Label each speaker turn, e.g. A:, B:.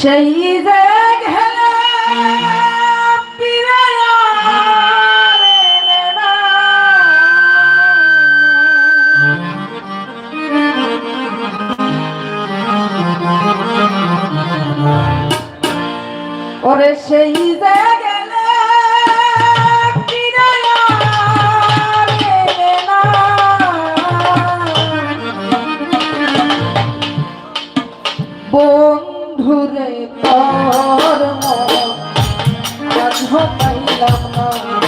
A: সেই যে গেলে ওরে সেই যে গেলে বন্ধুরে তোর মন আজ পাইলাম না।